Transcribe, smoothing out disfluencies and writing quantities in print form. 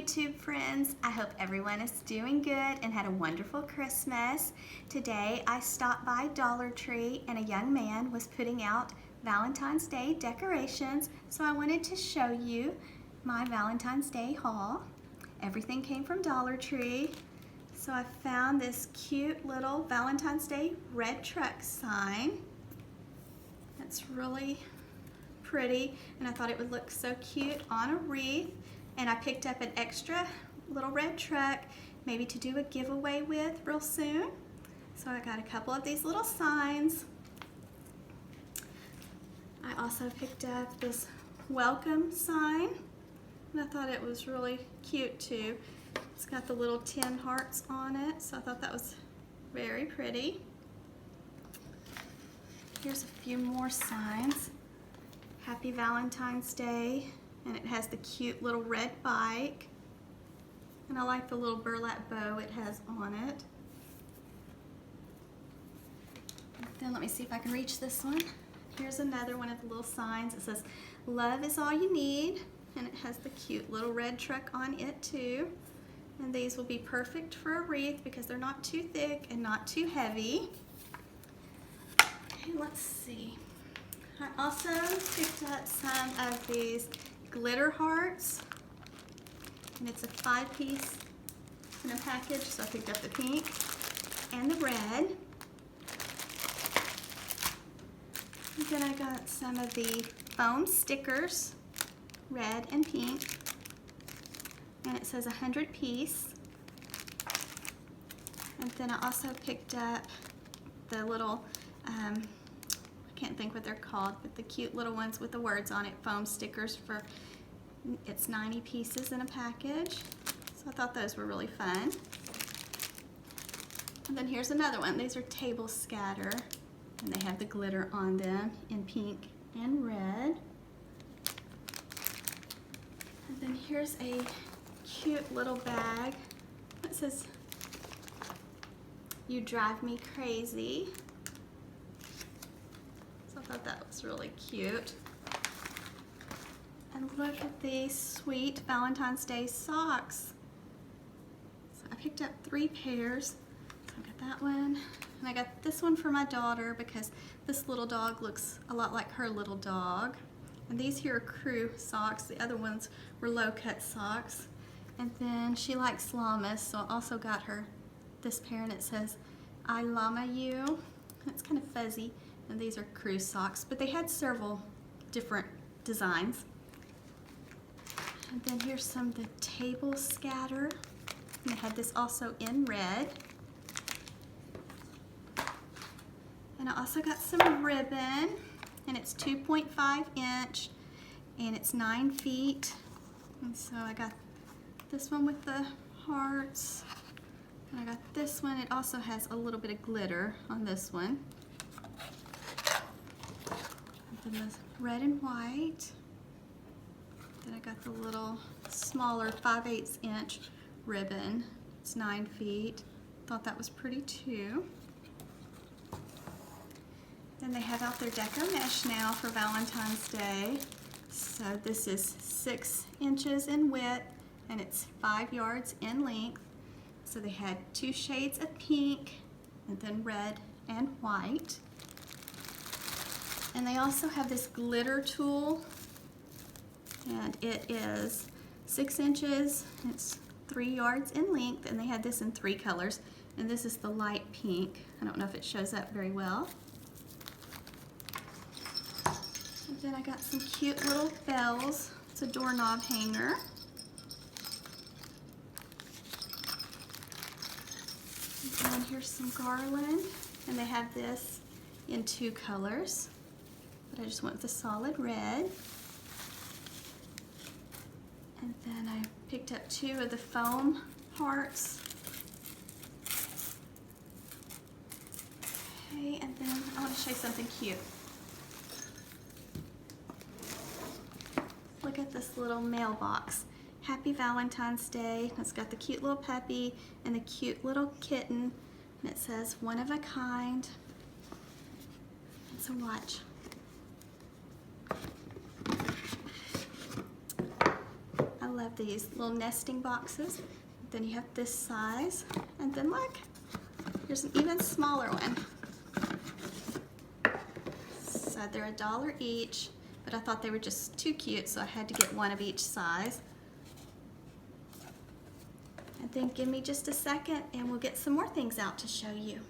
YouTube friends. I hope everyone is doing good and had a wonderful Christmas. Today I stopped by Dollar Tree and a young man was putting out Valentine's Day decorations, so I wanted to show you my Valentine's Day haul. Everything came from Dollar Tree. So I found this cute little Valentine's Day red truck sign. It's really pretty and I thought it would look so cute on a wreath. And I picked up an extra little red truck, maybe to do a giveaway with real soon. So I got a couple of these little signs. I also picked up this welcome sign, and I thought it was really cute too. It's got the little 10 hearts on it, so I thought that was very pretty. Here's a few more signs. Happy Valentine's Day. And it has the cute little red bike. And I like the little burlap bow it has on it. And then let me see if I can reach this one. Here's another one of the little signs. It says, "Love is all you need." And it has the cute little red truck on it too. And these will be perfect for a wreath because they're not too thick and not too heavy. Okay, let's see. I also picked up some of these glitter hearts, and it's a 5-piece in a package, so I picked up the pink and the red. And then I got some of the foam stickers, red and pink, and it says 100 piece. And then I also picked up the little I can't think what they're called, but the cute little ones with the words on it, foam stickers for, it's 90 pieces in a package. So I thought those were really fun. And then here's another one. These are table scatter, and they have the glitter on them in pink and red. And then here's a cute little bag that says, "You drive me crazy." I thought that was really cute. And look at these sweet Valentine's Day socks. So I picked up 3 pairs. So I got that one, and I got this one for my daughter because this little dog looks a lot like her little dog. And these here are crew socks. The other ones were low-cut socks. And then she likes llamas, so I also got her this pair, and it says, "I llama you." It's kind of fuzzy. And these are crew socks, but they had several different designs. And then here's some of the table scatter. And they had this also in red. And I also got some ribbon, and it's 2.5 inch, and it's 9 feet. And so I got this one with the hearts, and I got this one. It also has a little bit of glitter on this one. Then the red and white. Then I got the little smaller 5/8 inch ribbon. It's 9 feet. Thought that was pretty too. Then they have out their deco mesh now for Valentine's Day. So this is 6 inches in width and it's 5 yards in length. So they had 2 shades of pink and then red and white. And they also have this glitter tool, and it is 6 inches, it's 3 yards in length, and they had this in 3 colors, and this is the light pink. I don't know if it shows up very well. And then I got some cute little bells. It's a doorknob hanger. And then here's some garland, and they have this in 2 colors. But I just went with the solid red. And then I picked up 2 of the foam hearts. Okay, and then I want to show you something cute. Look at this little mailbox. Happy Valentine's Day. It's got the cute little puppy and the cute little kitten. And it says, "One of a kind." So watch. have these little nesting boxes. Then you have this size, and then look, there's an even smaller one. So they're $1 each, but I thought they were just too cute, so I had to get one of each size. And then give me just a second and we'll get some more things out to show you.